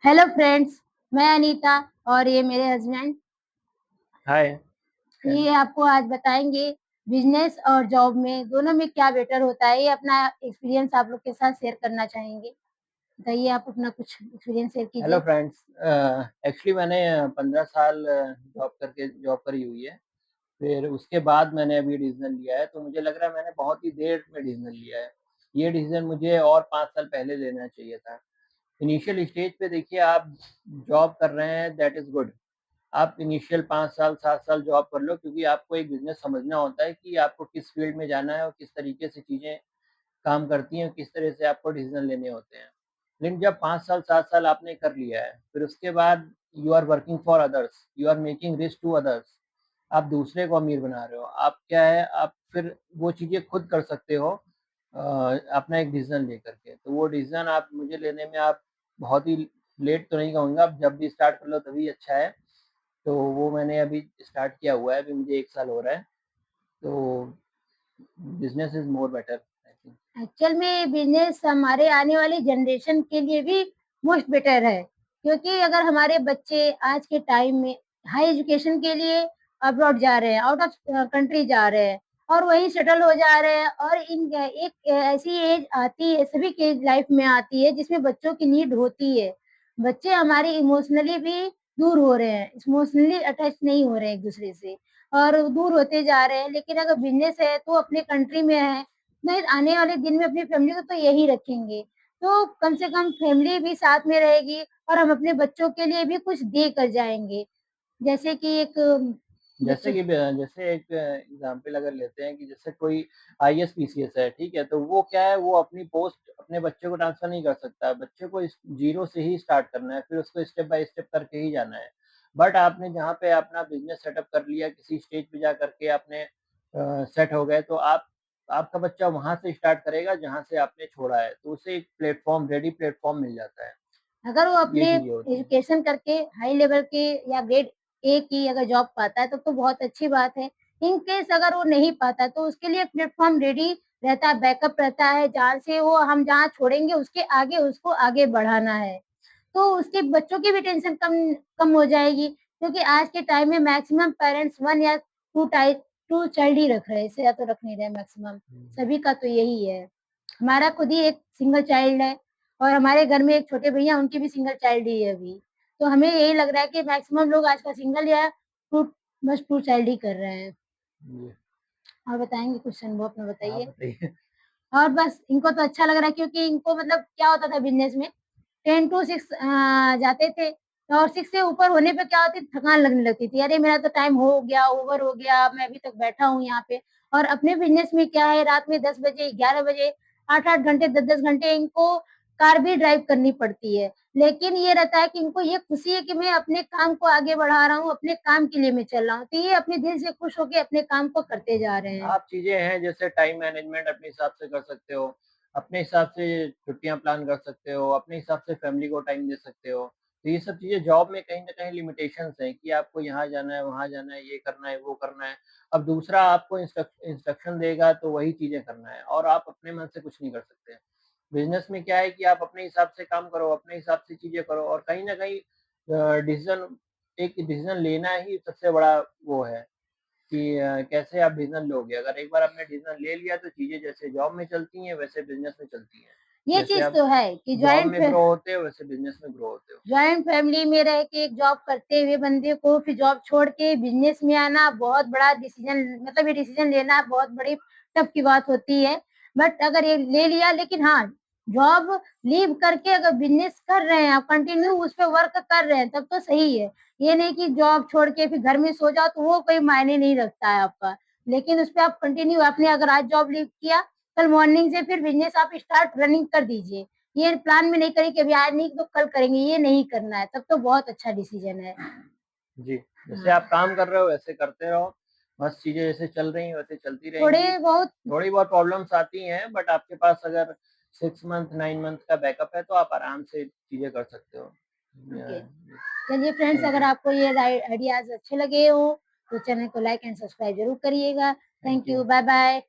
Hello friends, मैं अनीता और ये मेरे हस्बैंड। हाय। ये आपको आज बताएंगे बिजनेस और जॉब में दोनों में क्या बेटर होता है। ये अपना एक्सपीरियंस आप लोग के साथ शेयर करना चाहेंगे। बताइए, आप अपना कुछ एक्सपीरियंस शेयर हेलो कीजिए। फ्रेंड्स। एक्चुअली मैंने 15 साल जॉब करी हुई है। फिर उसके बाद मैंने अभी डिसीजन लिया है, तो मुझे लग रहा है मैंने बहुत ही देर में डिसीजन लिया है। ये डिसीजन मुझे और 5 साल पहले लेना चाहिए था। इनिशियल स्टेज पे देखिए, आप जॉब कर रहे हैं, दैट इज़ गुड। आप इनिशियल 5 साल 7 साल जॉब कर लो, क्योंकि आपको एक बिज़नेस समझना होता है कि आपको किस फील्ड में जाना है और किस तरीके से चीज़ें काम करती हैं, किस तरह से आपको डिसीज़न लेने होते हैं। लेकिन जब 5 साल 7 साल आपने कर लिया है, फिर उसके बाद you are working for others, you are making rich to others. आप दूसरे को अमीर बना रहे हो। आप क्या है, आप फिर वो चीज़ें खुद कर सकते हो अपना एक डिसीज़न लेकर के। तो वो डिसीज़न आप मुझे लेने में आप बहुत ही लेट तो नहीं कहूँगा, आप जब भी स्टार्ट कर लो तभी अच्छा है। तो वो मैंने अभी स्टार्ट किया हुआ है, अभी मुझे 1 साल हो रहा है। तो business is more better I think. Actual में बिजनेस हमारे आने वाली जनरेशन के लिए भी मोस्ट बेटर है, क्योंकि अगर हमारे बच्चे आज के टाइम में हाई एजुकेशन के लिए अब्रॉड जा रहे हैं, आउट ऑफ कंट्री जा रहे हैं और वहीं सेटल हो जा रहे हैं, और इन एक ऐसी एज आती है, सभी के लाइफ में आती है जिसमें बच्चों की नीड होती है। बच्चे हमारे इमोशनली भी दूर हो रहे हैं, इमोशनली अटैच नहीं हो रहे हैं एक दूसरे से, और दूर होते जा रहे हैं। लेकिन अगर बिजनेस है तो अपने कंट्री में है, नहीं आने वाले दिन में अपनी फैमिली को तो यही रखेंगे, तो कम से कम फैमिली भी साथ में रहेगी और हम अपने बच्चों के लिए भी कुछ दे कर जाएंगे। जैसे कि एक जैसे बच्चे कि ब जैसे एक एग्ज़ाम्पल अगर लेते हैं कि जैसे कोई आईएएस, पीसीएस है, ठीक है? तो वो क्या है, वो अपनी पोस्ट अपने बच्चे को ट्रांसफ़र नहीं कर सकता। बच्चे को इस ज़ीरो से ही स्टार्ट करना है, फिर उसको स्टेप बाय स्टेप करके ही जाना है। बट आपने जहाँ पे अपना बिज़नेस सेटअप कर लिया, किसी स्टेज पे जा कर के आपने सेट हो गए, तो आपका बच्चा वहाँ से स्टार्ट करेगा जहाँ से आपने छोड़ा है। तो उसे एक प्लेटफ़ॉर्म, रेडी प्लेटफ़ॉर्म मिल जाता है। अगर वो ये अपने चीज़ें होती हैं। एजुकेशन करके हाई लेवल के या ग्रेड ए की अगर जॉब पाता है तो बहुत अच्छी बात है। इन केस अगर वो नहीं पाता तो उसके लिए प्लेटफॉर्म रेडी रहता है, बैकअप रहता है, जहाँ से वो हम जहाँ छोड़ेंगे उसके आगे उसको आगे बढ़ाना है। तो उसके बच्चों की भी टेंशन कम कम हो जाएगी, क्योंकि आज के टाइम में मैक्सिमम पेरेंट्स 1 या 2 चाइल्ड ही रख रहे हैं, इससे ज़्यादा तो रख नहीं रहे मैक्सिमम। हुँ। सभी का तो यही है। हमारा खुद ही एक सिंगल चाइल्ड है और हमारे घर में एक छोटे भैया, उनकी भी सिंगल चाइल्ड ही है अभी। तो हमें यही लग रहा है कि मैक्सिमम लोग आजकल सिंगल या टू बस 2 चाइल्ड ही कर रहे हैं। जी। और बताएँगे कुछ अनुभव अपना आप बताइए? बताइए? और बस इनको तो अच्छा लग रहा है, क्योंकि इनको मतलब क्या होता था बिज़नेस में 10 टू 6 जाते थे, और 6 से ऊपर होने पे क्या होती थी, थकान लगने लगती थी। अरे मेरा तो टाइम हो गया, ओवर हो गया, मैं अभी तक बैठा हूँ यहाँ पे। और अपने बिज़नेस में क्या है, रात में 10 बजे, 11 बजे, 8-8 घंटे, 10-10 घंटे इनको कार भी ड्राइव करनी पड़ती है। लेकिन ये रहता है कि इनको ये खुशी है कि मैं अपने काम को आगे बढ़ा रहा हूँ, अपने काम के लिए मैं चल रहा हूँ। तो ये अपने दिल से खुश होके अपने काम को करते जा रहे हैं। आप चीज़ें हैं जैसे टाइम मैनेजमेंट अपने हिसाब से कर सकते हो, अपने हिसाब से छुट्टियाँ प्लान कर सकते हो, अपने हिसाब से फैमिली को टाइम दे सकते हो। तो ये सब चीज़ें जॉब में कहीं न कहीं लिमिटेशंस हैं कि आपको यहाँ जाना है, वहाँ जाना है, ये करना है, वो करना है। अब दूसरा आपको इंस्ट्रक्शन देगा तो वही चीज़ें करना है और आप अपने मन से कुछ नहीं कर सकते। बिज़नेस में क्या है कि आप अपने हिसाब से काम करो, अपने हिसाब से चीज़ें करो और कहीं न कहीं डिसीज़न लेना ही सबसे बड़ा वो है। कि कैसे आप डिसीज़न लोगे। अगर एक बार आपने डिसीज़न ले लिया तो चीज़ें जैसे जॉब में चलती हैं वैसे बिज़नेस में चलती हैं। ये जैसे चीज़ आप तो है कि जॉब में ग्रो होते हो वैसे बिज़नेस में ग्रो होते हो। जॉइंट फैमिली में रह के एक जॉब करते हुए बंदे को फिर जॉब छोड़ के बिज़नेस में आना बहुत बड़ा डिसीज़न, मतलब ये डिसीज़न लेना बहुत बड़ी टफ की बात होती है। बट अगर ये ले लिया, लेकिन हाँ, जॉब लीव करके अगर बिज़नेस कर रहे हैं, आप कंटिन्यू उस पे वर्क कर रहे हैं, तब तो सही है। ये नहीं कि जॉब छोड़ के फिर घर में सो जाओ, तो वो कोई मायने नहीं रखता है आपका। लेकिन उस पे आप कंटिन्यू, आपने अगर आज जॉब लीव किया, कल मॉर्निंग से फिर बिज़नेस आप स्टार्ट रनिंग कर दीजिए। ये प्लान में नहीं करें कि अभी आज नहीं तो कल करेंगे, ये नहीं करना है, तब तो बहुत अच्छा डिसीजन है। जी, जैसे हाँ, आप काम कर रहे हो वैसे करते रहो। बस चीज़ें जैसे चल रही हैं वैसे चलती रहेंगी। थोड़े बहुत थोड़ी बहुत प्रॉब्लम्स आती हैं बट आपके पास अगर 6 मंथ 9 मंथ का बैकअप है तो आप आराम से चीज़ें कर सकते हो। ओके। चलिए फ्रेंड्स, थैंक अगर यू। आपको ये आइडियाज़ अच्छे लगे हो, तो चैनल को लाइक एंड सब्सक्राइब ज़रूर करिएगा। Thank thank you. You, bye-bye.